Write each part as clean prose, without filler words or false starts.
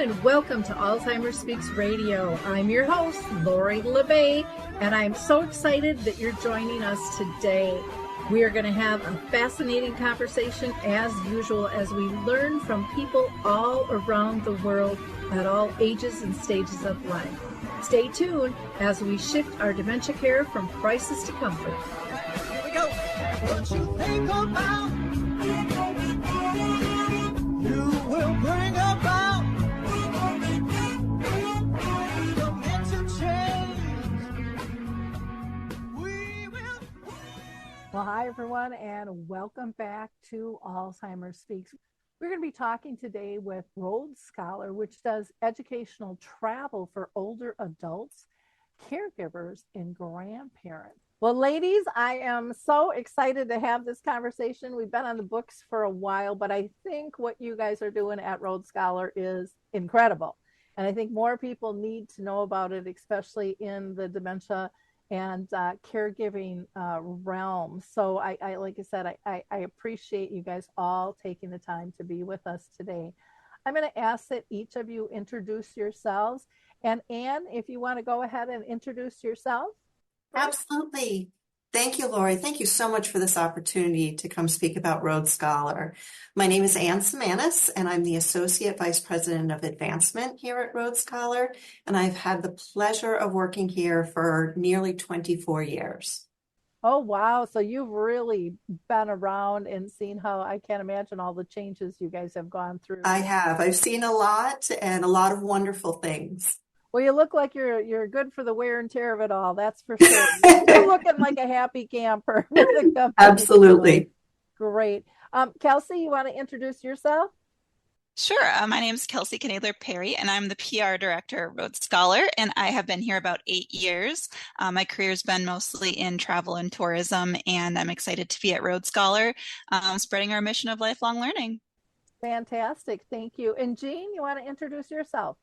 and welcome to Alzheimer's Speaks Radio. I'm your host, Lori LeBay, and I'm so excited that you're joining us today. We are going to have a fascinating conversation as usual as we learn from people all around the world at all ages and stages of life. Stay tuned as we shift our dementia care from crisis to comfort. Here we go. What you think about, you will bring about dementia change. We will. Well, hi, everyone, and welcome back to Alzheimer's Speaks. We're going to be talking today with Rhodes Scholar, which does educational travel for older adults, caregivers, and grandparents. Well, ladies, I am so excited to have this conversation. We've been on the books for a while, but I think what you guys are doing at Rhodes Scholar is incredible. And I think more people need to know about it, especially in the dementia and caregiving realm. So I like I said, I appreciate you guys all taking the time to be with us today. I'm going to ask that each of you introduce yourselves. And Anne, if you want to go ahead and introduce yourself. Absolutely. Thank you, Lori. Thank you so much for this opportunity to come speak about Rhodes Scholar. My name is Simanis, and I'm the Associate Vice President of Advancement here at Rhodes Scholar, and I've had the pleasure of working here for nearly 24 years. Oh, wow. So you've really been around and seen how I can't imagine all the changes you guys have gone through. I have. I've seen a lot and a lot of wonderful things. Well, you look like you're good for the wear and tear of it all. That's for sure. You're looking like a happy camper. Absolutely. Great. Kelsey, you want to introduce yourself? Sure. My name is Kelsey Knoedler Perri, and I'm the PR director at Rhodes Scholar, and I have been here about 8 years. My career's been mostly in travel and tourism, and I'm excited to be at Rhodes Scholar, spreading our mission of lifelong learning. Fantastic. Thank you. And Jean, you want to introduce yourself?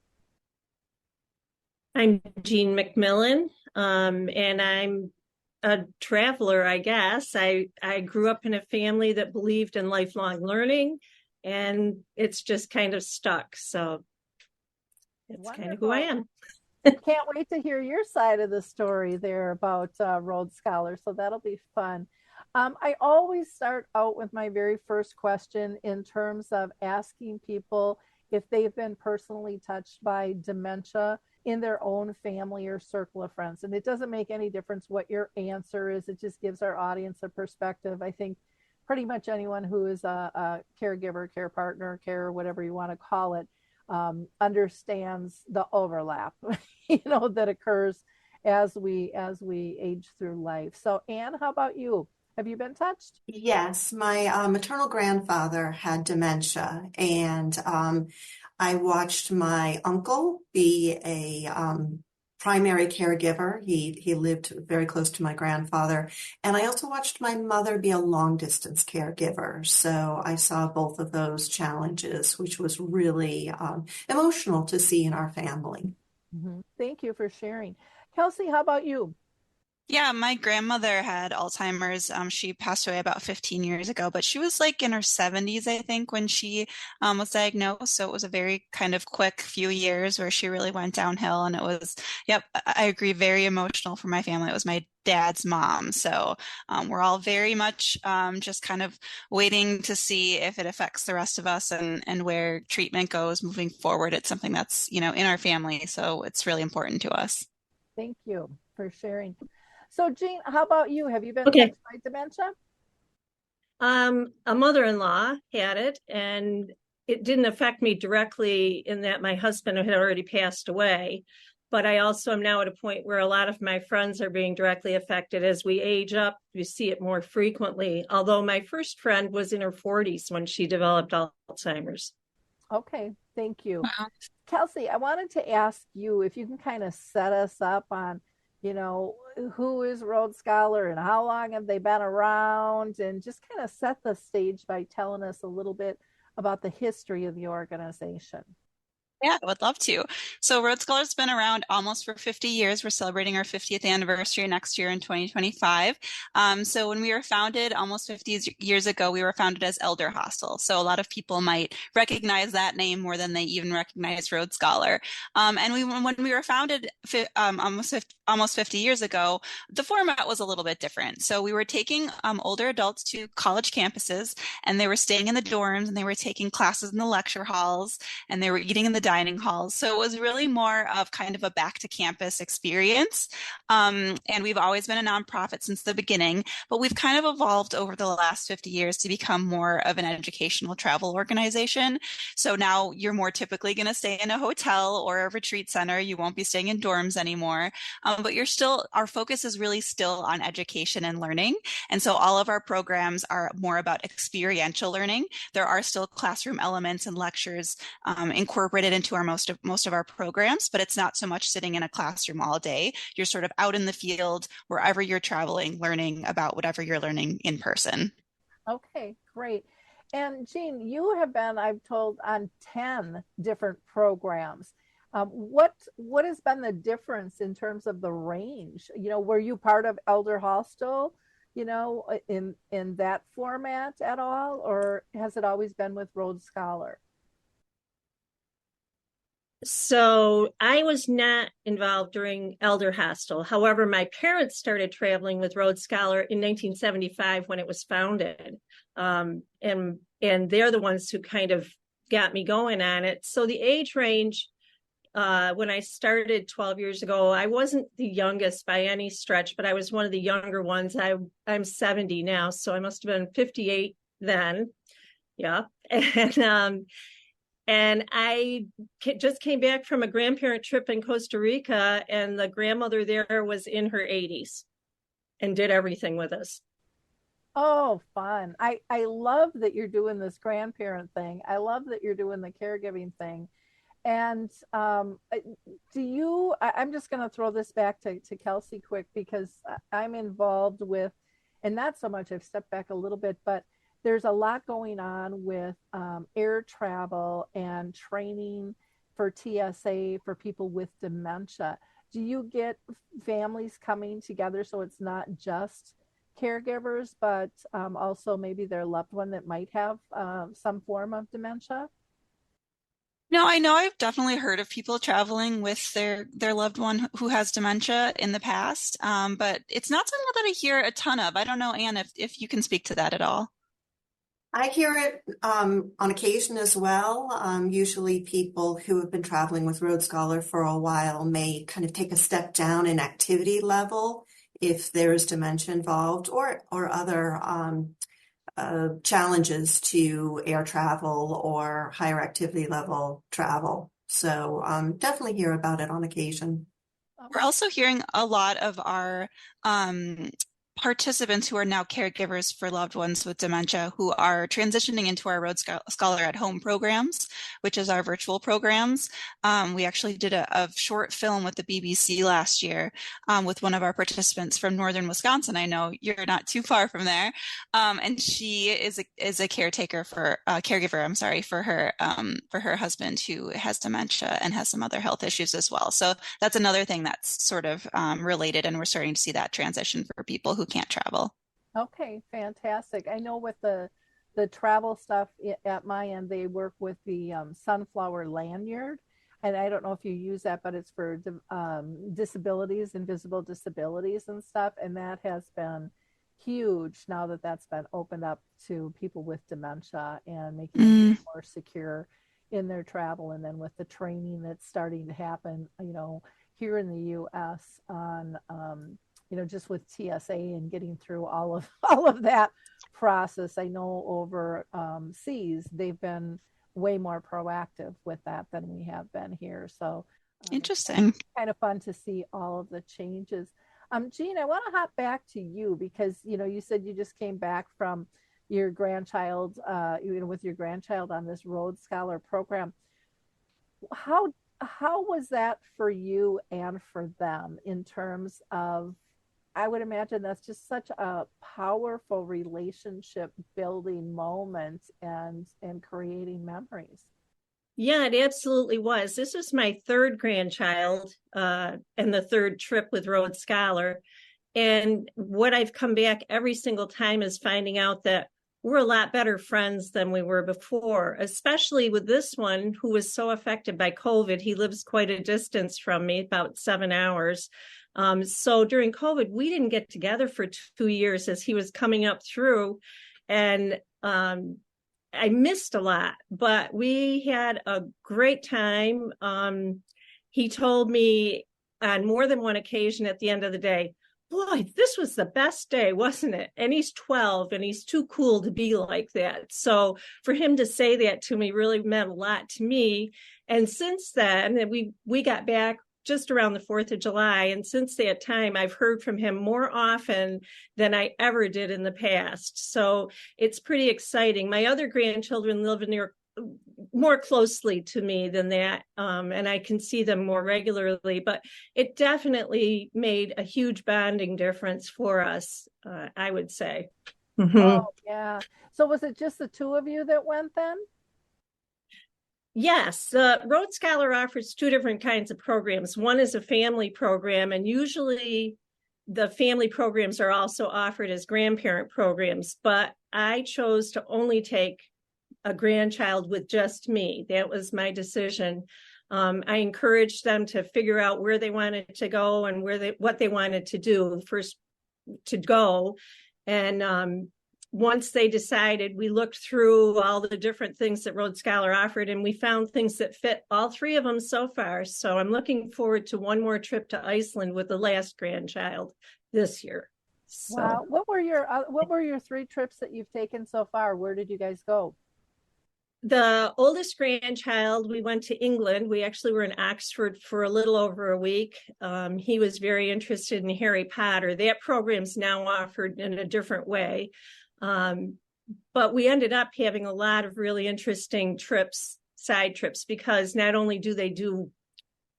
I'm Jean McMillan, and I'm a traveler, I guess. I grew up in a family that believed in lifelong learning, and it's just kind of stuck. So it's Wonderful. Kind of who I am. Can't wait to hear your side of the story there about Rhodes Scholar. So that'll be fun. I always start out with my very first question in terms of asking people if they've been personally touched by dementia in their own family or circle of friends. And it doesn't make any difference what your answer is. It just gives our audience a perspective. I think pretty much anyone who is a caregiver, care partner, care, whatever you want to call it, understands the overlap, that occurs as we age through life. So Anne, how about you? Have you been touched? Yes, my maternal grandfather had dementia, and I watched my uncle be a primary caregiver. He lived very close to my grandfather, and I also watched my mother be a long-distance caregiver. So I saw both of those challenges, which was really emotional to see in our family. Mm-hmm. Thank you for sharing. Kelsey, how about you? Yeah, my grandmother had Alzheimer's. She passed away about 15 years ago, but she was like in her 70s, I think, when she was diagnosed. So it was a very kind of quick few years where she really went downhill. And it was, yep, I agree, very emotional for my family. It was my dad's mom. So we're all very much just kind of waiting to see if it affects the rest of us and where treatment goes moving forward. It's something that's, in our family. So it's really important to us. Thank you for sharing. So, Jean, how about you? Have you been touched by dementia? A mother-in-law had it, and it didn't affect me directly in that my husband had already passed away. But I also am now at a point where a lot of my friends are being directly affected. As we age up, we see it more frequently. Although my first friend was in her 40s when she developed Alzheimer's. Okay, thank you. Wow. Kelsey, I wanted to ask you if you can kind of set us up on who is Rhodes Scholar and how long have they been around, and just kind of set the stage by telling us a little bit about the history of the organization. Yeah, I would love to. So Road Scholar's been around almost for 50 years. We're celebrating our 50th anniversary next year in 2025. So when we were founded almost 50 years ago, we were founded as Elder Hostel. So a lot of people might recognize that name more than they even recognize Road Scholar. And when we were founded almost 50 years ago, the format was a little bit different. So we were taking older adults to college campuses, and they were staying in the dorms, and they were taking classes in the lecture halls, and they were eating in the dining halls. So it was really more of kind of a back to campus experience. And we've always been a nonprofit since the beginning, but we've kind of evolved over the last 50 years to become more of an educational travel organization. So now you're more typically going to stay in a hotel or a retreat center. You won't be staying in dorms anymore. But our focus is really still on education and learning. And so all of our programs are more about experiential learning. There are still classroom elements and lectures incorporated into most of our programs, but it's not so much sitting in a classroom all day. You're sort of out in the field, wherever you're traveling, learning about whatever you're learning in person. Okay, great. And Jean, you have been, I've told, on 10 different programs. What has been the difference in terms of the range? Were you part of Elder Hostel, in that format at all, or has it always been with Rhodes Scholar? So I was not involved during Elder Hostel. However, my parents started traveling with Rhodes Scholar in 1975 when it was founded. And they're the ones who kind of got me going on it. So the age range, when I started 12 years ago, I wasn't the youngest by any stretch, but I was one of the younger ones. I'm 70 now, so I must have been 58 then. Yeah. And I just came back from a grandparent trip in Costa Rica, and the grandmother there was in her 80s and did everything with us. Oh, fun. I love that you're doing this grandparent thing. I love that you're doing the caregiving thing. And I'm just going to throw this back to Kelsey quick, because I'm involved with, and not so much, I've stepped back a little bit, but there's a lot going on with air travel and training for TSA for people with dementia. Do you get families coming together so it's not just caregivers, but also maybe their loved one that might have some form of dementia? No, I know I've definitely heard of people traveling with their loved one who has dementia in the past, but it's not something that I hear a ton of. I don't know, Anne, if you can speak to that at all. I hear it on occasion as well. Usually people who have been traveling with Road Scholar for a while may kind of take a step down in activity level if there's dementia involved, or other challenges to air travel or higher activity level travel. So definitely hear about it on occasion. We're also hearing a lot of our participants who are now caregivers for loved ones with dementia who are transitioning into our Road Scholar at Home programs, which is our virtual programs. We actually did a short film with the BBC last year with one of our participants from northern Wisconsin. I know you're not too far from there. And she is a caregiver, I'm sorry, for her husband who has dementia and has some other health issues as well. So that's another thing that's sort of related, and we're starting to see that transition for people who can't travel. Okay, fantastic. I know with the travel stuff at my end, they work with the Sunflower Lanyard. And I don't know if you use that, but it's for disabilities, invisible disabilities and stuff. And that has been huge now that that's been opened up to people with dementia and making them more secure in their travel. And then with the training that's starting to happen, here in the U.S. on just with TSA and getting through all of that process. I know over seas, they've been way more proactive with that than we have been here. So Interesting. kind of fun to see all of the changes. Jean, I want to hop back to you because, you said you just came back from your grandchild, with your grandchild on this Rhodes Scholar program. How was that for you and for them in terms of, I would imagine that's just such a powerful relationship building moment and creating memories. Yeah, it absolutely was. This was my third grandchild and the third trip with Rhodes Scholar. And what I've come back every single time is finding out that we're a lot better friends than we were before, especially with this one who was so affected by COVID. He lives quite a distance from me, about 7 hours. So during COVID, we didn't get together for 2 years as he was coming up through. And I missed a lot, but we had a great time. He told me on more than one occasion at the end of the day, boy, this was the best day, wasn't it? And he's 12 and he's too cool to be like that. So for him to say that to me really meant a lot to me. And since then, we got back just around the 4th of July. And since that time, I've heard from him more often than I ever did in the past. So it's pretty exciting. My other grandchildren live near more closely to me than that, and I can see them more regularly, but it definitely made a huge bonding difference for us, I would say. Mm-hmm. Oh, yeah. So was it just the two of you that went then? Yes, Rhodes Scholar offers two different kinds of programs. One is a family program, and usually the family programs are also offered as grandparent programs, but I chose to only take a grandchild with just me. That was my decision. I encouraged them to figure out where they wanted to go and what they wanted to do first to go. And once they decided, we looked through all the different things that Rhodes Scholar offered, and we found things that fit all three of them so far. So I'm looking forward to one more trip to Iceland with the last grandchild this year. So. Wow. What were your three trips that you've taken so far? Where did you guys go? The oldest grandchild, we went to England. We actually were in Oxford for a little over a week. He was very interested in Harry Potter. That program's now offered in a different way. But we ended up having a lot of really interesting trips, side trips, because not only do they do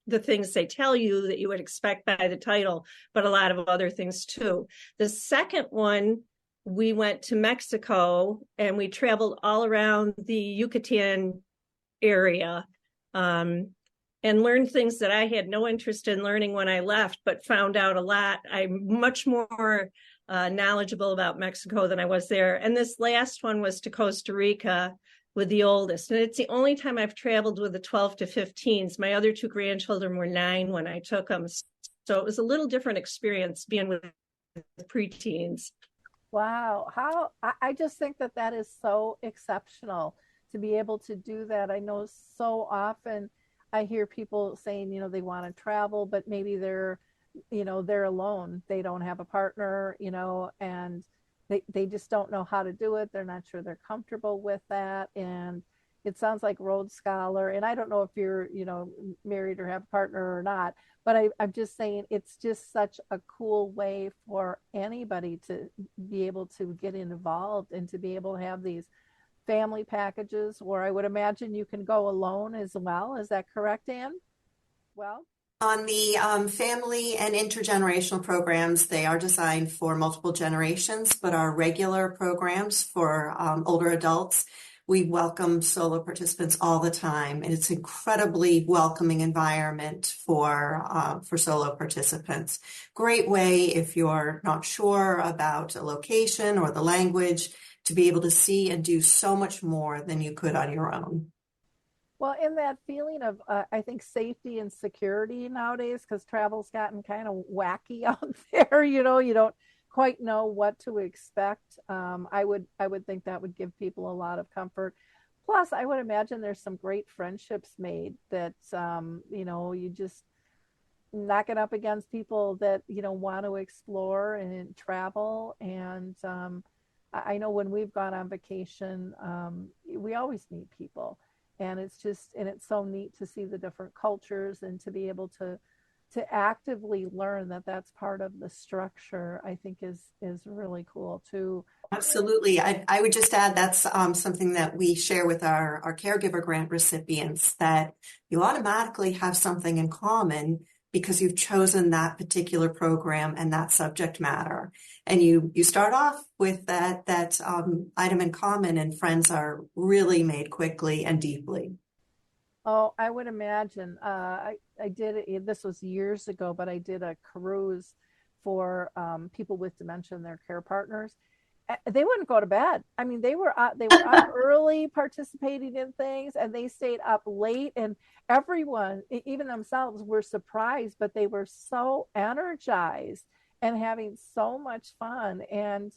the things they tell you that you would expect by the title, but a lot of other things too. The second one, we went to Mexico and we traveled all around the Yucatan area and learned things that I had no interest in learning when I left, but found out a lot. I'm much more knowledgeable about Mexico than I was there. And this last one was to Costa Rica with the oldest. And it's the only time I've traveled with the 12 to 15s. My other two grandchildren were 9 when I took them. So it was a little different experience being with preteens. Wow. I just think that is so exceptional to be able to do that. I know so often I hear people saying, they want to travel, but maybe they're alone. They don't have a partner, and they just don't know how to do it. They're not sure they're comfortable with that. And it sounds like Rhodes Scholar, and I don't know if you're, married or have a partner or not, but I'm just saying it's just such a cool way for anybody to be able to get involved and to be able to have these family packages where I would imagine you can go alone as well. Is that correct, Anne? Well, on the family and intergenerational programs, they are designed for multiple generations, but our regular programs for older adults, we welcome solo participants all the time, and it's an incredibly welcoming environment for solo participants. Great way if you're not sure about a location or the language to be able to see and do so much more than you could on your own. Well, in that feeling of, I think, safety and security nowadays, because travel's gotten kind of wacky out there, you don't quite know what to expect. I would think that would give people a lot of comfort. Plus, I would imagine there's some great friendships made that, you just knock it up against people that, want to explore and travel. And I know when we've gone on vacation, we always meet people. And it's so neat to see the different cultures and to be able to actively learn that that's part of the structure, I think is really cool too. Absolutely. I would just add that's something that we share with our caregiver grant recipients, that you automatically have something in common because you've chosen that particular program and that subject matter. And you start off with that item in common, and friends are really made quickly and deeply. Oh, I would imagine. I did this was years ago, but I did a cruise for people with dementia and their care partners. They wouldn't go to bed. I mean, they were up early participating in things, and they stayed up late. And everyone, even themselves, were surprised, but they were so energized and having so much fun, and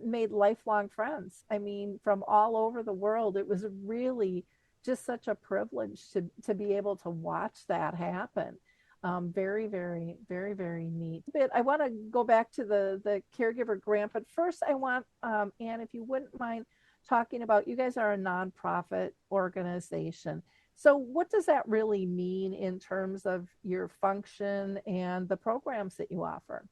made lifelong friends. I mean, from all over the world. It was really just such a privilege to be able to watch that happen. Very, very, very, very neat. But I want to go back to the caregiver grant, but first I want, Anne, if you wouldn't mind talking about, you guys are a nonprofit organization. So what does that really mean in terms of your function and the programs that you offer?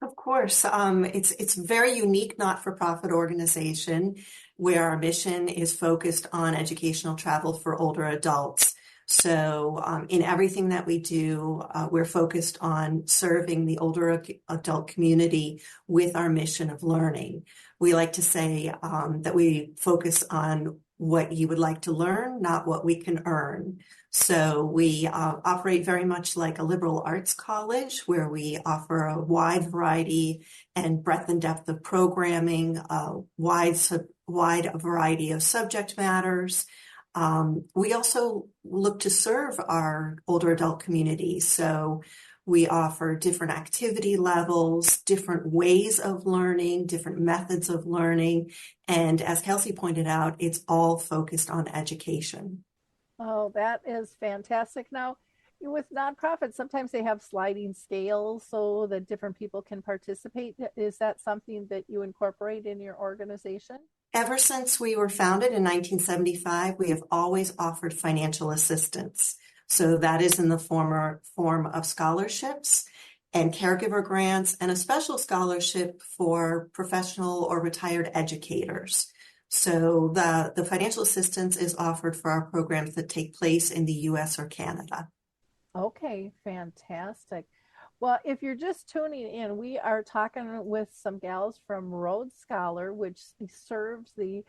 Of course, it's a very unique not-for-profit organization where our mission is focused on educational travel for older adults. So, in everything that we do, we're focused on serving the older adult community with our mission of learning. We like to say that we focus on what you would like to learn, not what we can earn. So we operate very much like a liberal arts college, where we offer a wide variety and breadth and depth of programming, a wide variety of subject matters. We also look to serve our older adult community. So we offer different activity levels, different ways of learning, different methods of learning. And as Kelsey pointed out, it's all focused on education. Oh, that is fantastic. Now, with nonprofits, sometimes they have sliding scales so that different people can participate. Is that something that you incorporate in your organization? Ever since we were founded in 1975, we have always offered financial assistance. So that is in the form of scholarships and caregiver grants, and a special scholarship for professional or retired educators. So the financial assistance is offered for our programs that take place in the US or Canada. Okay, fantastic. Well, if you're just tuning in, we are talking with some gals from Rhodes Scholar, which serves the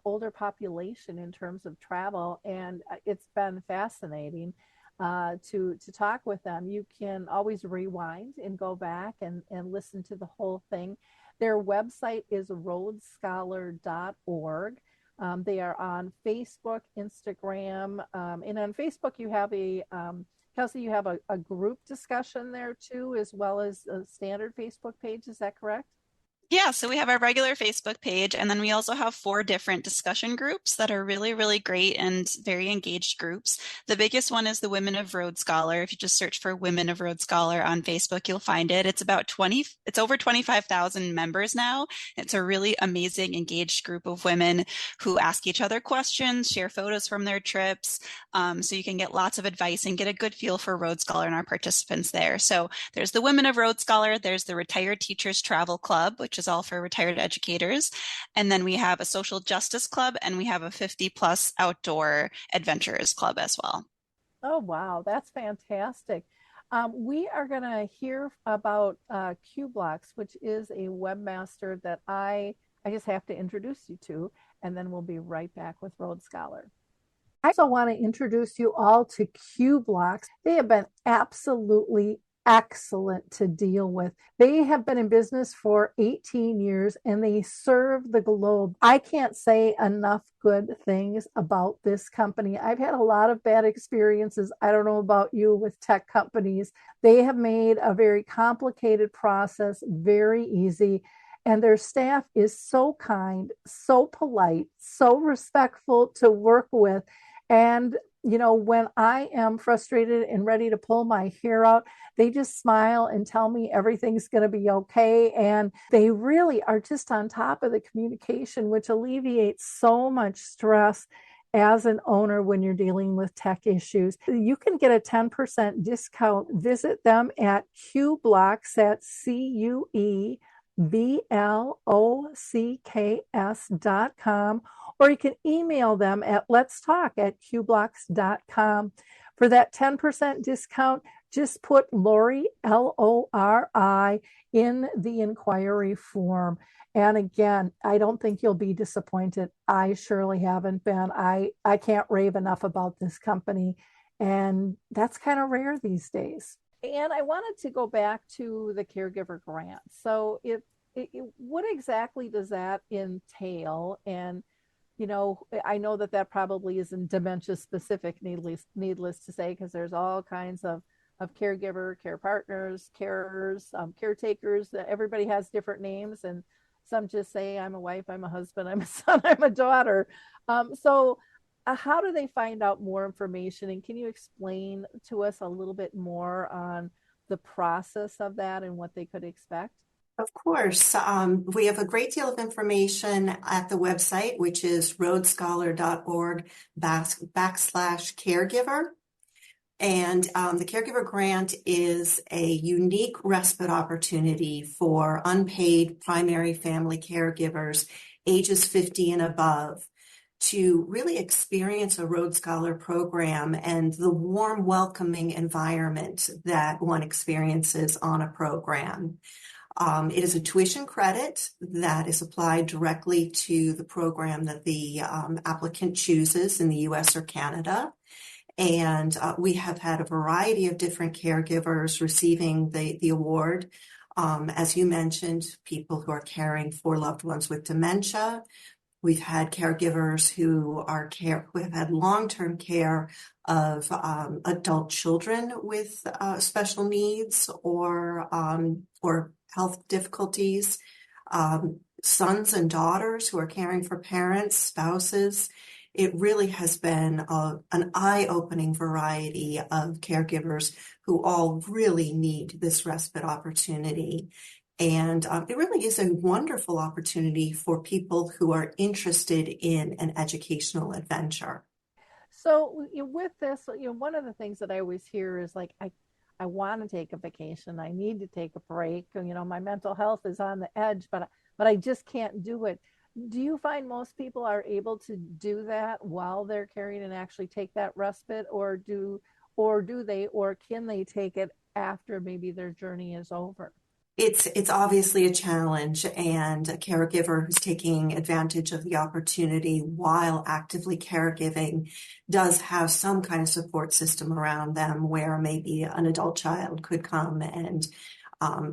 older population in terms of travel, and it's been fascinating to talk with them. You can always rewind and go back and listen to the whole thing. Their website is rhodesscholar.org. They are on Facebook, Instagram, and on Facebook you have Kelsey, you have a group discussion there too, as well as a standard Facebook page. Is that correct? Yeah, so we have our regular Facebook page, and then we also have 4 different discussion groups that are really, really great and very engaged groups. The biggest one is the Women of Rhodes Scholar. If you just search for Women of Rhodes Scholar on Facebook, you'll find it. It's over 25,000 members now. It's a really amazing, engaged group of women who ask each other questions, share photos from their trips, so you can get lots of advice and get a good feel for Rhodes Scholar and our participants there. So there's the Women of Rhodes Scholar, there's the Retired Teachers Travel Club, which is all for retired educators. And then we have a social justice club, and we have a 50 plus outdoor adventurers club as well. Oh, wow. That's fantastic. We are going to hear about Qblocks, which is a webmaster that I just have to introduce you to, and then we'll be right back with Rhodes Scholar. I also want to introduce you all to Qblocks. They have been absolutely excellent to deal with. They have been in business for 18 years and they serve the globe. I can't say enough good things about this company. I've had a lot of bad experiences. I don't know about you with tech companies. They have made a very complicated process very easy. And their staff is so kind, so polite, so respectful to work with. And when I am frustrated and ready to pull my hair out, they just smile and tell me everything's going to be okay. And they really are just on top of the communication, which alleviates so much stress as an owner when you're dealing with tech issues. You can get a 10% discount. Visit them at Qblocks at CUEBLOCKS.com, or you can email them at letstalk@qblocks.com. for that 10% discount, just put Lori, Lori, in the inquiry form. And again, I don't think you'll be disappointed. I surely haven't been. I can't rave enough about this company. And that's kind of rare these days. And I wanted to go back to the caregiver grant. So what exactly does that entail? And I know that probably isn't dementia specific, needless to say, because there's all kinds of caregiver, care partners, carers, caretakers. Everybody has different names, and some just say, I'm a wife, I'm a husband, I'm a son, I'm a daughter. How do they find out more information? And can you explain to us a little bit more on the process of that and what they could expect? Of course. We have a great deal of information at the website, which is rhodescholar.org/caregiver. And the Caregiver Grant is a unique respite opportunity for unpaid primary family caregivers ages 50 and above to really experience a Rhodes Scholar program and the warm, welcoming environment that one experiences on a program. It is a tuition credit that is applied directly to the program that the applicant chooses in the U.S. or Canada. And we have had a variety of different caregivers receiving the award. As you mentioned, people who are caring for loved ones with dementia. We've had caregivers who have had long-term care of adult children with special needs or health difficulties, sons and daughters who are caring for parents, spouses. It really has been an eye-opening variety of caregivers who all really need this respite opportunity. And it really is a wonderful opportunity for people who are interested in an educational adventure. So with this, one of the things that I always hear is like, I want to take a vacation. I need to take a break. My mental health is on the edge, but I just can't do it. Do you find most people are able to do that while they're caring and actually take that respite, or can they take it after maybe their journey is over? It's obviously a challenge, and a caregiver who's taking advantage of the opportunity while actively caregiving does have some kind of support system around them where maybe an adult child could come and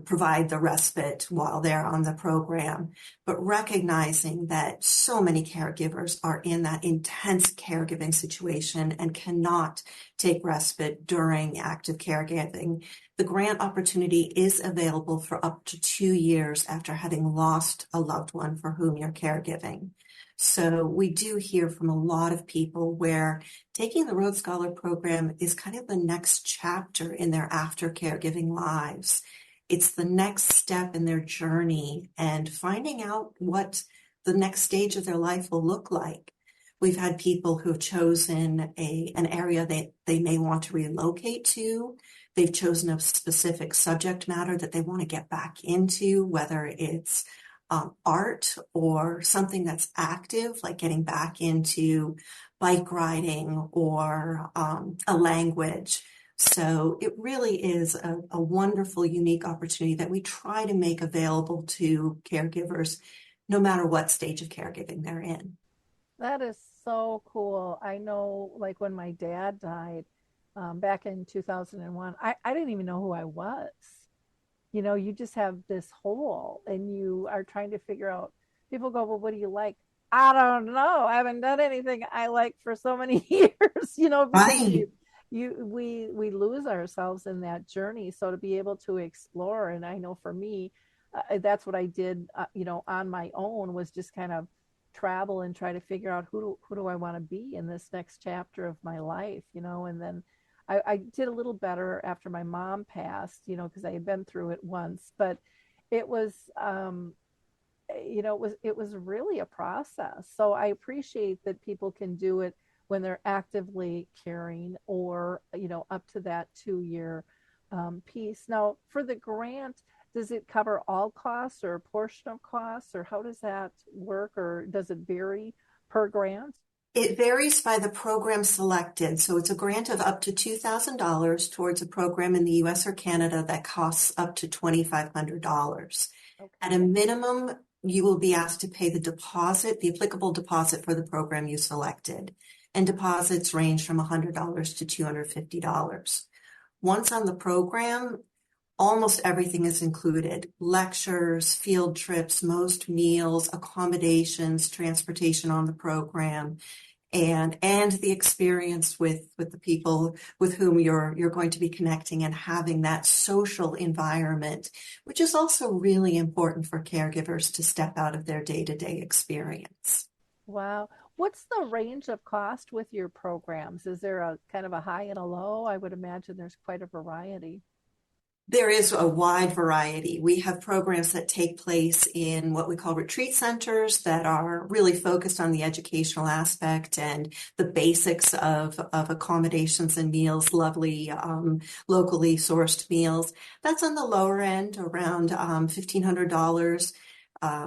provide the respite while they're on the program. But recognizing that so many caregivers are in that intense caregiving situation and cannot take respite during active caregiving, the grant opportunity is available for up to 2 years after having lost a loved one for whom you're caregiving. So we do hear from a lot of people where taking the Rhodes Scholar program is kind of the next chapter in their after caregiving lives. It's the next step in their journey and finding out what the next stage of their life will look like. We've had people who have chosen an area that they may want to relocate to. They've chosen a specific subject matter that they want to get back into, whether it's art or something that's active, like getting back into bike riding or a language. So it really is a wonderful, unique opportunity that we try to make available to caregivers, no matter what stage of caregiving they're in. That is so cool. I know, like when my dad died back in 2001, I didn't even know who I was. You just have this hole and you are trying to figure out. People go, well, what do you like? I don't know. I haven't done anything I like for so many years, because Right. we lose ourselves in that journey. So to be able to explore, and I know for me, that's what I did, on my own, was just kind of travel and try to figure out who do I want to be in this next chapter of my life, and then I did a little better after my mom passed, because I had been through it once, but it was, it was really a process. So I appreciate that people can do it when they're actively caring, or, up to that 2 year piece. Now, for the grant, does it cover all costs or a portion of costs, or how does that work, or does it vary per grant? It varies by the program selected. So it's a grant of up to $2,000 towards a program in the US or Canada that costs up to $2,500. At a Okay. minimum, you will be asked to pay the deposit, the applicable deposit for the program you selected. And deposits range from $100 to $250. Once on the program, almost everything is included. Lectures, field trips, most meals, accommodations, transportation on the program, and the experience with the people with whom you're going to be connecting and having that social environment, which is also really important for caregivers to step out of their day-to-day experience. Wow. What's the range of cost with your programs? Is there a kind of a high and a low? I would imagine there's quite a variety. There is a wide variety. We have programs that take place in what we call retreat centers that are really focused on the educational aspect and the basics of accommodations and meals, lovely locally sourced meals. That's on the lower end, around $1,500.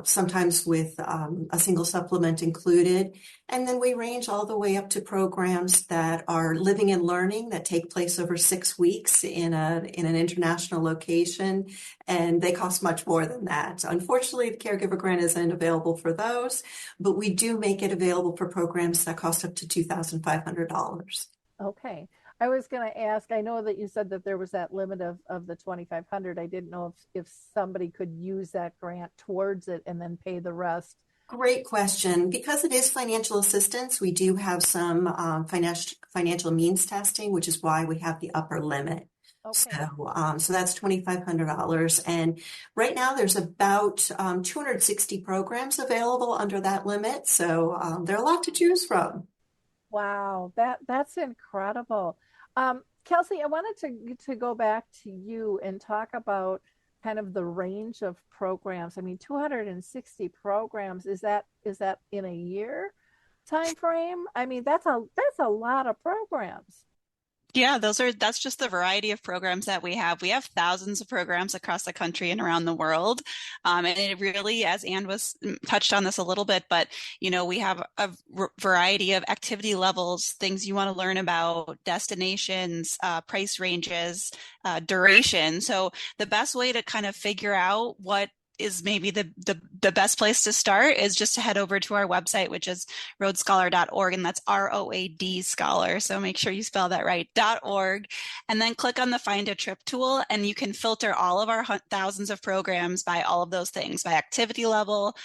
Sometimes with a single supplement included. And then we range all the way up to programs that are living and learning that take place over 6 weeks in an international location, and they cost much more than that. Unfortunately, the caregiver grant isn't available for those, but we do make it available for programs that cost up to $2,500. Okay. I was going to ask, I know that you said that there was that limit of the 2,500. I didn't know if somebody could use that grant towards it and then pay the rest. Great question. Because it is financial assistance, we do have some financial means testing, which is why we have the upper limit. Okay. So that's $2,500. And right now there's about 260 programs available under that limit. So there are a lot to choose from. Wow, that's incredible. Kelsey, I wanted to go back to you and talk about kind of the range of programs. I mean, 260 programs, is that in a year time frame? I mean, that's a lot of programs. Yeah, that's just the variety of programs that we have. We have thousands of programs across the country and around the world. And it really, as Anne was touched on this a little bit, but we have a variety of activity levels, things you want to learn about, destinations, price ranges, duration. So the best way to kind of figure out what is maybe the best place to start is just to head over to our website, which is roadscholar.org, and that's ROAD scholar. So make sure you spell that right, .org, and then click on the Find a Trip tool, and you can filter all of our thousands of programs by all of those things, by activity level.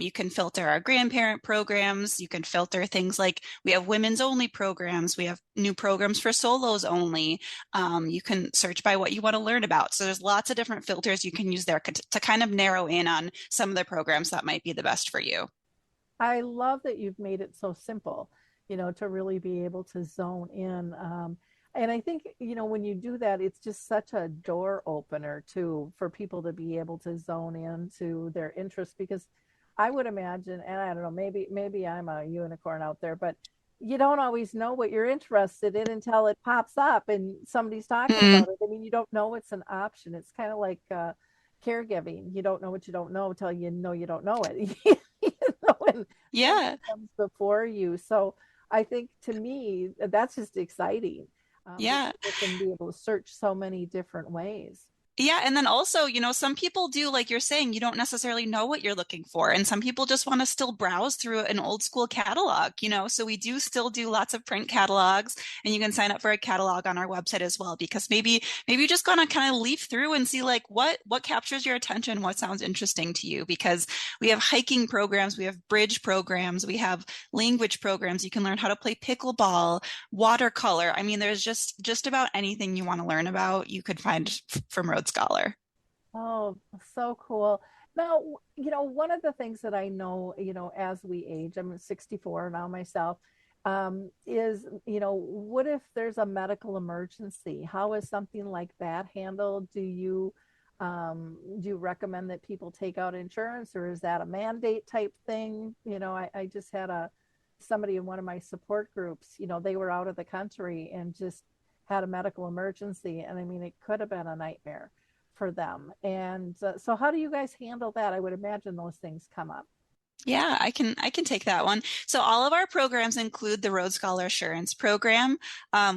You can filter our grandparent programs. You can filter things like we have women's only programs. We have new programs for solos only. You can search by what you want to learn about. So there's lots of different filters you can use there to kind of narrow in on some of the programs that might be the best for you. I love that you've made it so simple, to really be able to zone in. And I think, when you do that, it's just such a door opener too for people to be able to zone into their interests, because I would imagine, and I don't know, maybe I'm a unicorn out there, but you don't always know what you're interested in until it pops up and somebody's talking about it. I mean, you don't know it's an option. It's kind of like caregiving. You don't know what you don't know until you know you don't know it. And Yeah. comes before you. So I think, to me, that's just exciting. Yeah. That people can be able to search so many different ways. Yeah. And then also, some people do, like you're saying, you don't necessarily know what you're looking for. And some people just want to still browse through an old school catalog, so we do still do lots of print catalogs, and you can sign up for a catalog on our website as well, because maybe you just gonna kind of leaf through and see like what captures your attention, what sounds interesting to you, because we have hiking programs, we have bridge programs, we have language programs. You can learn how to play pickleball, watercolor. I mean, there's just about anything you want to learn about, you could find from Road Scholar. Oh, so cool. Now, one of the things that I know, as we age, I'm 64 now myself, is, what if there's a medical emergency? How is something like that handled? Do you recommend that people take out insurance, or is that a mandate type thing? I just had somebody in one of my support groups, they were out of the country and just had a medical emergency. And I mean, it could have been a nightmare for them. And so how do you guys handle that? I would imagine those things come up. Yeah, I can take that one. So all of our programs include the Road Scholar Assurance Program,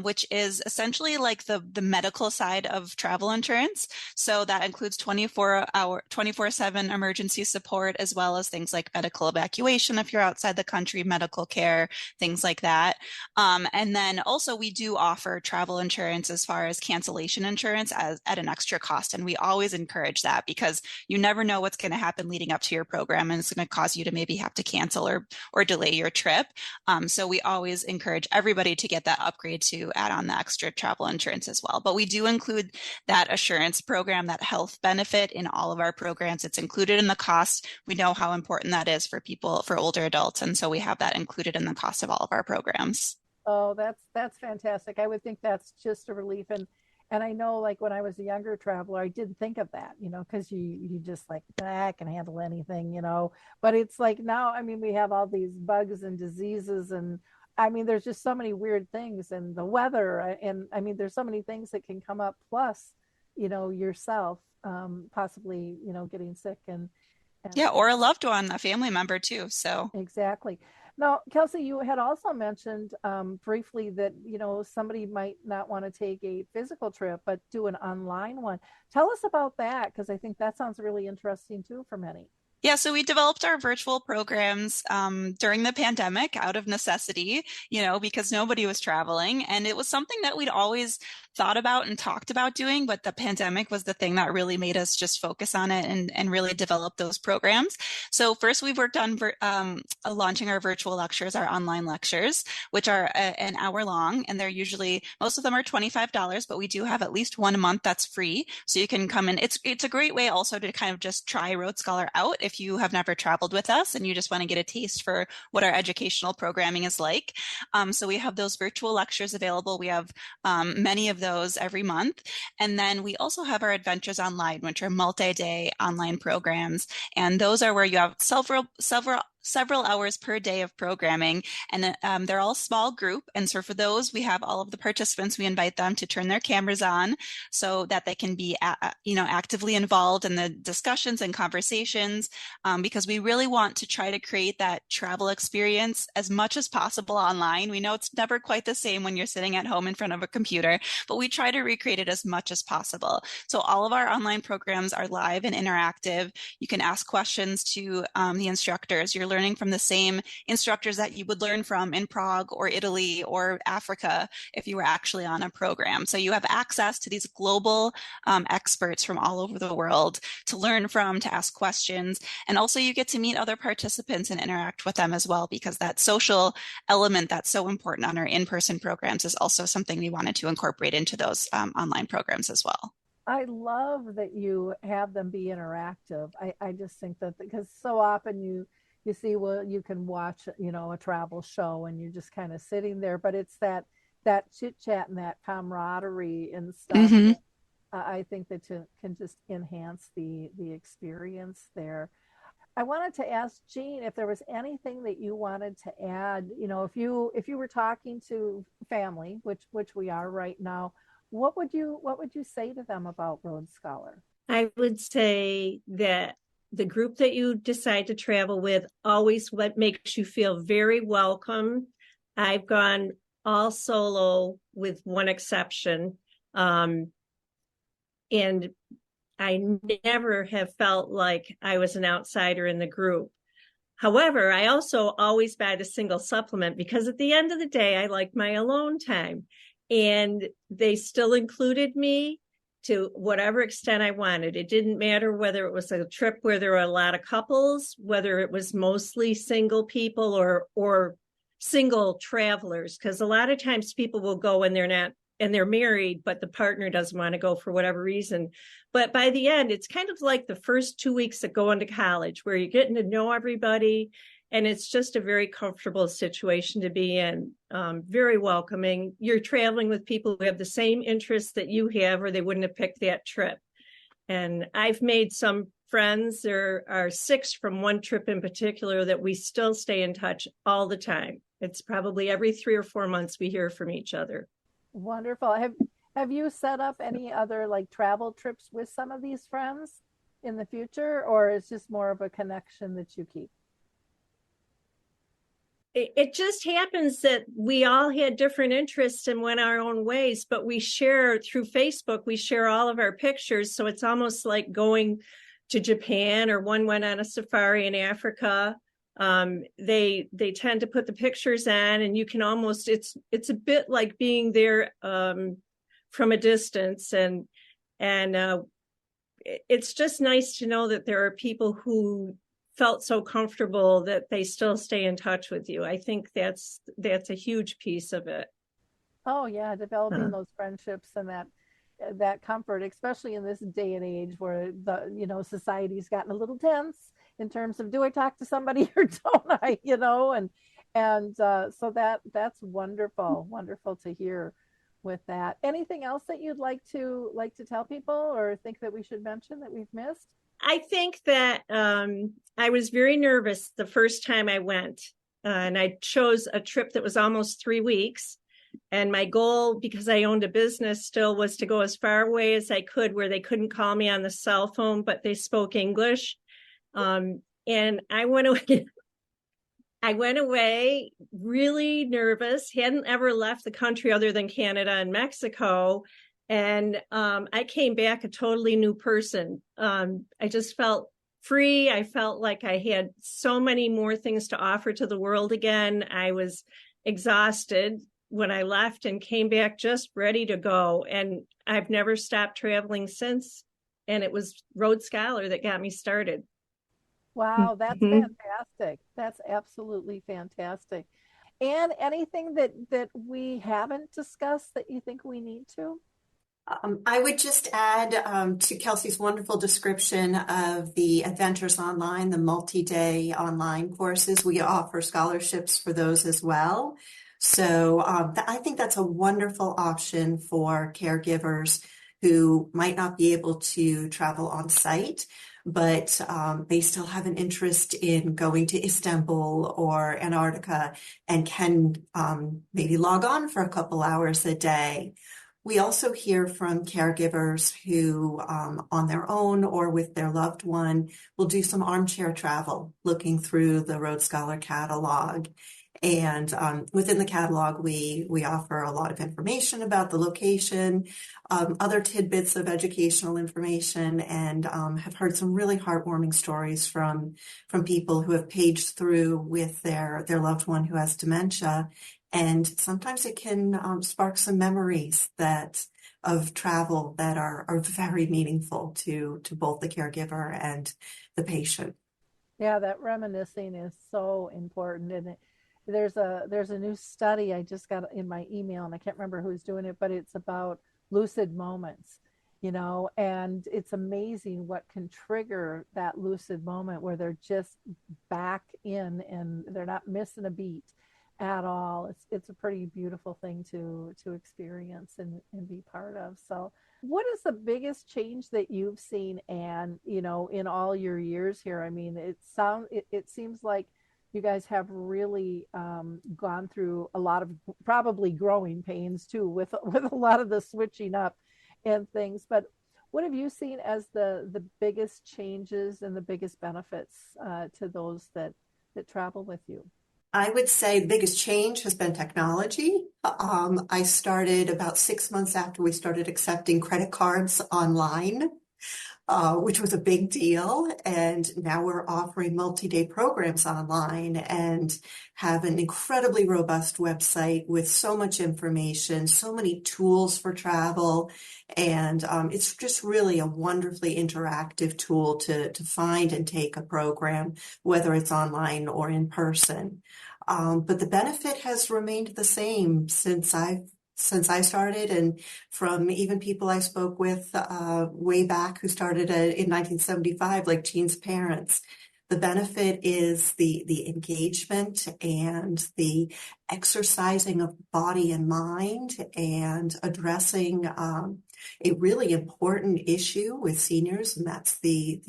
which is essentially like the medical side of travel insurance. So that includes 24/7 emergency support, as well as things like medical evacuation if you're outside the country, medical care, things like that. And then also we do offer travel insurance as far as cancellation insurance at an extra cost, and we always encourage that because you never know what's going to happen leading up to your program, and it's going to cause you to maybe have to cancel or delay your trip. So we always encourage everybody to get that upgrade to add on the extra travel insurance as well. But we do include that assurance program, that health benefit in all of our programs. It's included in the cost. We know how important that is for people, for older adults, and so we have that included in the cost of all of our programs. Oh, that's fantastic. I would think that's just a relief. And I know, like when I was a younger traveler, I did think of that, because you just like, I can handle anything, But it's like now, I mean, we have all these bugs and diseases, and I mean, there's just so many weird things, and the weather, and I mean, there's so many things that can come up. Plus, yourself, possibly, getting sick and Yeah, or a loved one, a family member too. So exactly. Now, Kelsey, you had also mentioned briefly that, somebody might not want to take a physical trip, but do an online one. Tell us about that, because I think that sounds really interesting too for many. yeah, so we developed our virtual programs during the pandemic out of necessity, because nobody was traveling. And it was something that we'd always thought about and talked about doing, but the pandemic was the thing that really made us just focus on it and really develop those programs. So first we worked on launching our virtual lectures, our online lectures, which are an hour long, and they're usually, most of them are $25, but we do have at least one a month that's free. So you can come in. It's a great way also to kind of just try Road Scholar out if you have never traveled with us and you just want to get a taste for what our educational programming is like. So we have those virtual lectures available. We have many of those every month. And then we also have our Adventures Online, which are multi-day online programs. And those are where you have several hours per day of programming, and they're all small group. And so for those, we have all of the participants, we invite them to turn their cameras on so that they can be actively involved in the discussions and conversations, because we really want to try to create that travel experience as much as possible online. We know it's never quite the same when you're sitting at home in front of a computer, but we try to recreate it as much as possible. So all of our online programs are live and interactive. You can ask questions to the instructors. You're learning from the same instructors that you would learn from in Prague or Italy or Africa if you were actually on a program. So you have access to these global experts from all over the world to learn from, to ask questions. And also you get to meet other participants and interact with them as well, because that social element that's so important on our in-person programs is also something we wanted to incorporate into those online programs as well. I love that you have them be interactive. I just think that because so often you see, well, you can watch, a travel show and you're just kind of sitting there, but it's that chit chat and that camaraderie and stuff. Mm-hmm. I think that can just enhance the experience there. I wanted to ask Jean if there was anything that you wanted to add. If you were talking to family, which we are right now, what would you say to them about Road Scholar? I would say that the group that you decide to travel with always what makes you feel very welcome. I've gone all solo with one exception. And I never have felt like I was an outsider in the group. However, I also always buy the single supplement because at the end of the day, I like my alone time. And they still included me to whatever extent I wanted. It didn't matter whether it was a trip where there were a lot of couples, whether it was mostly single people or single travelers, because a lot of times people will go and they're married, but the partner doesn't want to go for whatever reason. But by the end, it's kind of like the first 2 weeks of going to college where you're getting to know everybody. And it's just a very comfortable situation to be in, very welcoming. You're traveling with people who have the same interests that you have, or they wouldn't have picked that trip. And I've made some friends. There are 6 from one trip in particular that we still stay in touch all the time. It's probably every 3 or 4 months we hear from each other. Wonderful. Have you set up any other like travel trips with some of these friends in the future, or is just more of a connection that you keep? it just happens that we all had different interests and went our own ways, but we share through Facebook, we share all of our pictures. So it's almost like going to Japan, or one went on a safari in Africa. They tend to put the pictures on, and you can almost, it's a bit like being there from a distance. And it's just nice to know that there are people who felt so comfortable that they still stay in touch with you. I think that's a huge piece of it. Oh yeah, developing those friendships and that comfort, especially in this day and age where society's gotten a little tense in terms of, do I talk to somebody or don't I, so that's wonderful to hear with that. Anything else that you'd like to tell people or think that we should mention that we've missed? I think that I was very nervous the first time I went, and I chose a trip that was almost 3 weeks. And my goal, because I owned a business still, was to go as far away as I could where they couldn't call me on the cell phone, but they spoke English. And I went away really nervous, hadn't ever left the country other than Canada and Mexico. And I came back a totally new person. I just felt free. I felt like I had so many more things to offer to the world again. I was exhausted when I left and came back just ready to go. And I've never stopped traveling since. And it was Rhodes Scholar that got me started. Wow, that's fantastic. That's absolutely fantastic. And anything that we haven't discussed that you think we need to? I would just add to Kelsey's wonderful description of the Adventures Online, the multi-day online courses. We offer scholarships for those as well. So I think that's a wonderful option for caregivers who might not be able to travel on site, but they still have an interest in going to Istanbul or Antarctica and can maybe log on for a couple hours a day. We also hear from caregivers who, on their own or with their loved one, will do some armchair travel, looking through the Rhodes Scholar catalog. And within the catalog, we offer a lot of information about the location, other tidbits of educational information, and have heard some really heartwarming stories from people who have paged through with their loved one who has dementia. And sometimes it can spark some memories of travel that are very meaningful to both the caregiver and the patient. Yeah, that reminiscing is so important. And there's a new study I just got in my email, and I can't remember who's doing it, but it's about lucid moments, and it's amazing what can trigger that lucid moment where they're just back in and they're not missing a beat at all. It's a pretty beautiful thing to experience and be part of. So what is the biggest change that you've seen, and in all your years here? I mean, it seems like you guys have really gone through a lot of probably growing pains too with a lot of the switching up and things, but what have you seen as the biggest changes and the biggest benefits to those that travel with you? I would say the biggest change has been technology. I started about 6 months after we started accepting credit cards online, which was a big deal. And now we're offering multi-day programs online and have an incredibly robust website with so much information, so many tools for travel. And it's just really a wonderfully interactive tool to find and take a program, whether it's online or in person. But the benefit has remained the same since I started, and from even people I spoke with way back who started in 1975, like Jean's parents. The benefit is the engagement and the exercising of body and mind, and addressing a really important issue with seniors, and that's the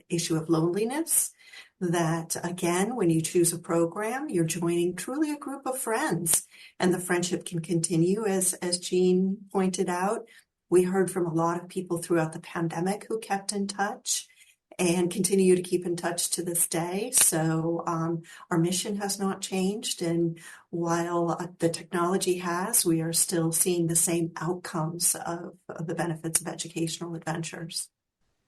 issue of loneliness. That again, when you choose a program, you're joining truly a group of friends, and the friendship can continue. As Jean pointed out, we heard from a lot of people throughout the pandemic who kept in touch, and continue to keep in touch to this day. So our mission has not changed. And while the technology has, we are still seeing the same outcomes of the benefits of educational adventures.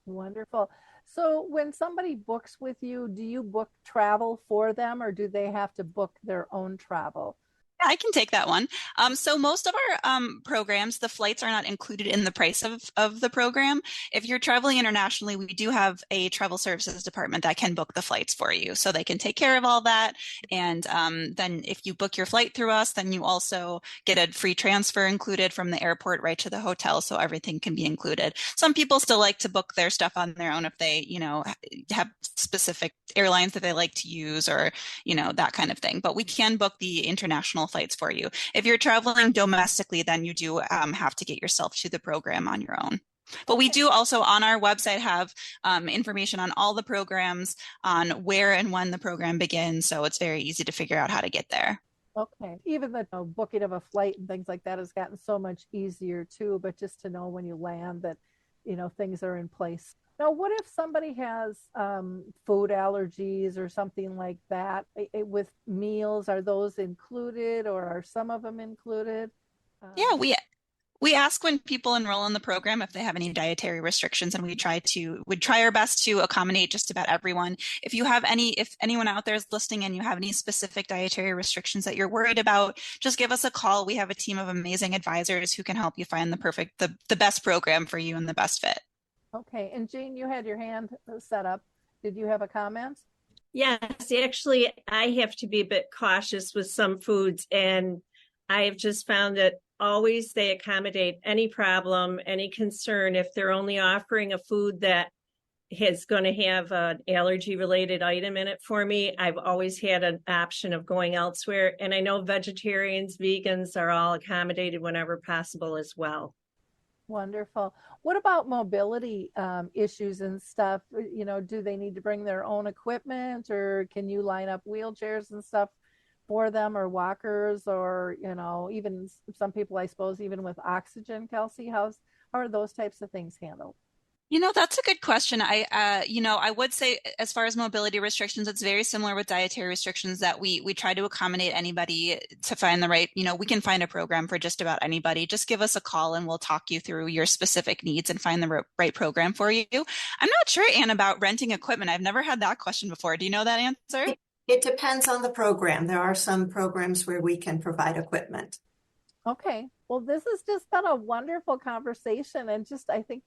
Wonderful. So when somebody books with you, do you book travel for them or do they have to book their own travel? I can take that one. So most of our programs, the flights are not included in the price of the program. If you're traveling internationally, we do have a travel services department that can book the flights for you. So they can take care of all that. And then if you book your flight through us, then you also get a free transfer included from the airport right to the hotel. So everything can be included. Some people still like to book their stuff on their own if they, have specific airlines that they like to use or, that kind of thing. But we can book the international flights for you. If you're traveling domestically, then you do have to get yourself to the program on your own. But we do also on our website have information on all the programs, on where and when the program begins. So it's very easy to figure out how to get there. Okay. Even the booking of a flight and things like that has gotten so much easier too, but just to know when you land that, things are in place. Now, what if somebody has food allergies or something like that with meals? Are those included or are some of them included? Yeah, we ask when people enroll in the program if they have any dietary restrictions, and we try our best to accommodate just about everyone. If anyone out there is listening and you have any specific dietary restrictions that you're worried about, just give us a call. We have a team of amazing advisors who can help you find the best program for you and the best fit. Okay. And Jean, you had your hand set up. Did you have a comment? Yes, actually, I have to be a bit cautious with some foods, and I have just found that always they accommodate any problem, any concern. If they're only offering a food that is going to have an allergy related item in it for me, I've always had an option of going elsewhere. And I know vegetarians, vegans are all accommodated whenever possible as well. Wonderful. What about mobility issues and stuff? Do they need to bring their own equipment or can you line up wheelchairs and stuff for them or walkers or, even some people, I suppose, even with oxygen, Kelsey, how are those types of things handled? That's a good question. I would say as far as mobility restrictions, it's very similar with dietary restrictions that we try to accommodate anybody to find the right, we can find a program for just about anybody. Just give us a call and we'll talk you through your specific needs and find the right program for you. I'm not sure, Anne, about renting equipment. I've never had that question before. Do you know that answer? It depends on the program. There are some programs where we can provide equipment. Okay. Well, this has just been a wonderful conversation and just, I think,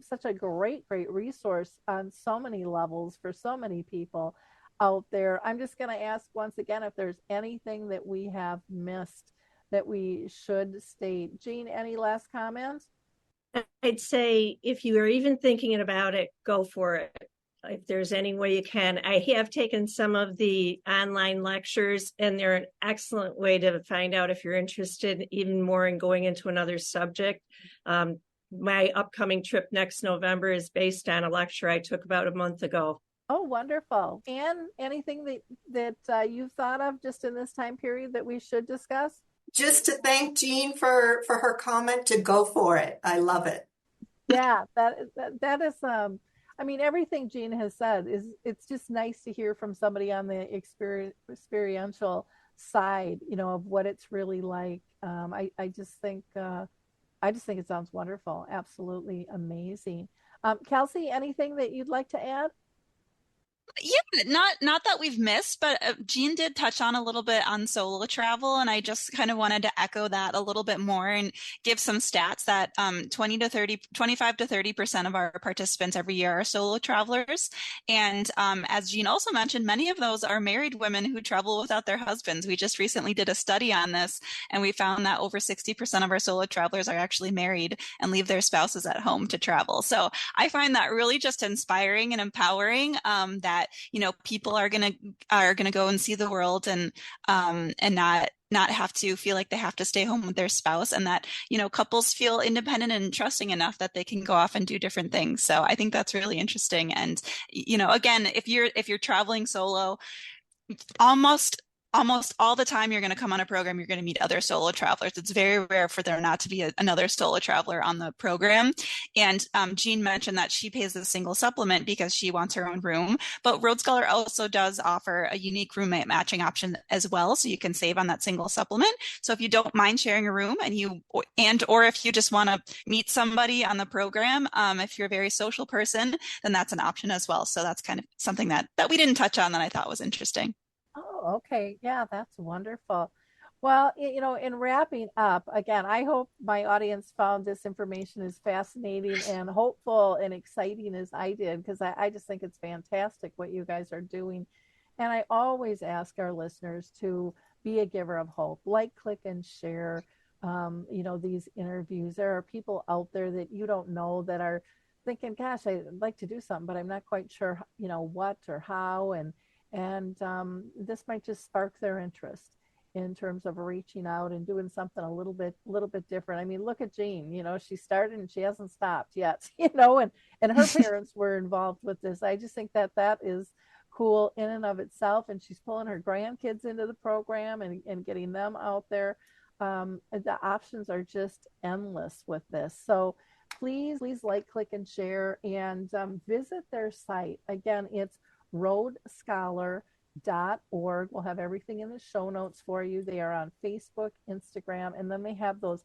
such a great resource on so many levels for so many people out there. I'm just going to ask once again if there's anything that we have missed that we should state. Jean, any last comments? I'd say if you are even thinking about it, go for it. If there's any way you can. I have taken some of the online lectures, and they're an excellent way to find out if you're interested even more in going into another subject. My upcoming trip next November is based on a lecture I took about a month ago. Oh, wonderful. And anything that you've thought of just in this time period that we should discuss? Just to thank Jean for her comment to go for it. I love it. Yeah, that is everything Jean has said it's just nice to hear from somebody on the experiential side, of what it's really like. I just think it sounds wonderful. Absolutely amazing. Kelsey, anything that you'd like to add? Yeah, not that we've missed, but Jean did touch on a little bit on solo travel, and I just kind of wanted to echo that a little bit more and give some stats that 25 to 30% of our participants every year are solo travelers. And as Jean also mentioned, many of those are married women who travel without their husbands. We just recently did a study on this, and we found that over 60% of our solo travelers are actually married and leave their spouses at home to travel. So I find that really just inspiring and empowering, that people are gonna go and see the world and not have to feel like they have to stay home with their spouse, and that couples feel independent and trusting enough that they can go off and do different things. So I think that's really interesting. And again, if you're traveling solo, almost almost all the time you're going to come on a program, you're going to meet other solo travelers. It's very rare for there not to be another solo traveler on the program. And Jean mentioned that she pays the single supplement because she wants her own room. But Rhodes Scholar also does offer a unique roommate matching option as well, so you can save on that single supplement. So if you don't mind sharing a room or if you just want to meet somebody on the program, if you're a very social person, then that's an option as well. So that's kind of something that we didn't touch on that I thought was interesting. Oh, okay. Yeah, that's wonderful. Well, in wrapping up, again, I hope my audience found this information as fascinating and hopeful and exciting as I did, because I just think it's fantastic what you guys are doing. And I always ask our listeners to be a giver of hope, like, click, and share, these interviews. There are people out there that you don't know that are thinking, gosh, I'd like to do something, but I'm not quite sure, what or how. And this might just spark their interest in terms of reaching out and doing something a little bit different. I mean, look at Jean, she started and she hasn't stopped yet, and her parents were involved with this. I just think that is cool in and of itself. And she's pulling her grandkids into the program and getting them out there. The options are just endless with this. So please like, click, and share, and visit their site. Again, it's rhodescholar.org. We'll have everything in the show notes for you. They are on Facebook, Instagram, and then they have those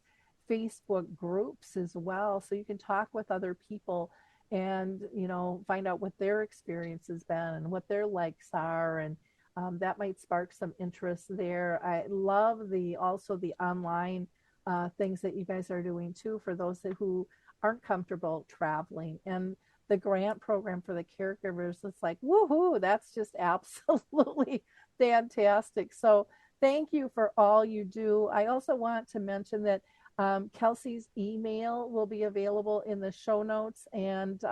Facebook groups as well. So you can talk with other people and, find out what their experience has been and what their likes are. And that might spark some interest there. I love also the online things that you guys are doing too, for those who aren't comfortable traveling. And the grant program for the caregivers, it's like, woohoo, that's just absolutely fantastic. So thank you for all you do. I also want to mention that Kelsey's email will be available in the show notes. And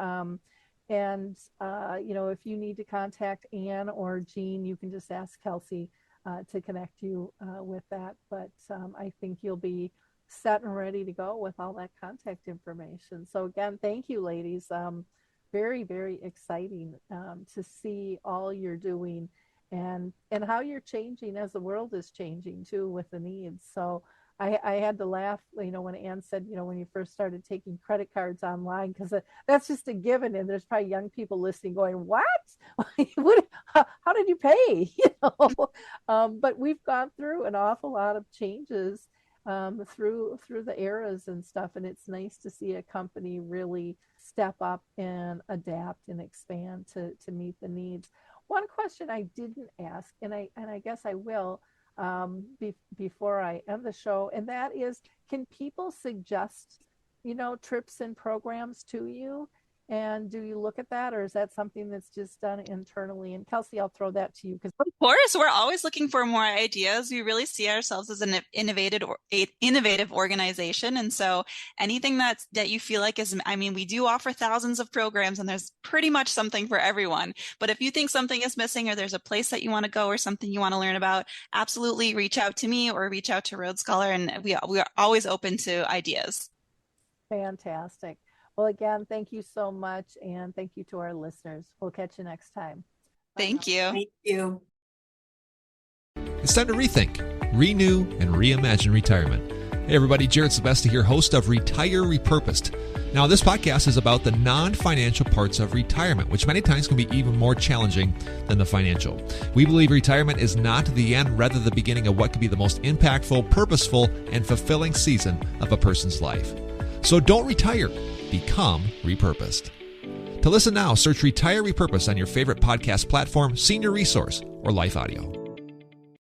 if you need to contact Anne or Jean, you can just ask Kelsey to connect you with that. But I think you'll be set and ready to go with all that contact information. So again, thank you, ladies. Very, very exciting to see all you're doing and how you're changing as the world is changing too with the needs. So I had to laugh, when Anne said, when you first started taking credit cards online, because that's just a given. And there's probably young people listening going, what? How did you pay? But we've gone through an awful lot of changes through the eras and stuff. And it's nice to see a company really step up and adapt and expand to meet the needs. One question I didn't ask, and I guess I will before I end the show, and that is, can people suggest, trips and programs to you? And do you look at that, or is that something that's just done internally? And Kelsey, I'll throw that to you. Of course, we're always looking for more ideas. We really see ourselves as an innovative organization. And so anything that you feel like we do offer thousands of programs, and there's pretty much something for everyone. But if you think something is missing, or there's a place that you want to go or something you want to learn about, absolutely reach out to me or reach out to Rhodes Scholar. And we are always open to ideas. Fantastic. Well, again, thank you so much. And thank you to our listeners. We'll catch you next time. Thank you. Thank you. It's time to rethink, renew, and reimagine retirement. Hey everybody, Jared Sebesti here, host of Retire Repurposed. Now, this podcast is about the non-financial parts of retirement, which many times can be even more challenging than the financial. We believe retirement is not the end, rather the beginning of what could be the most impactful, purposeful, and fulfilling season of a person's life. So don't retire. Become repurposed. To listen now, search Retire Repurposed on your favorite podcast platform, Senior Resource, or Life Audio.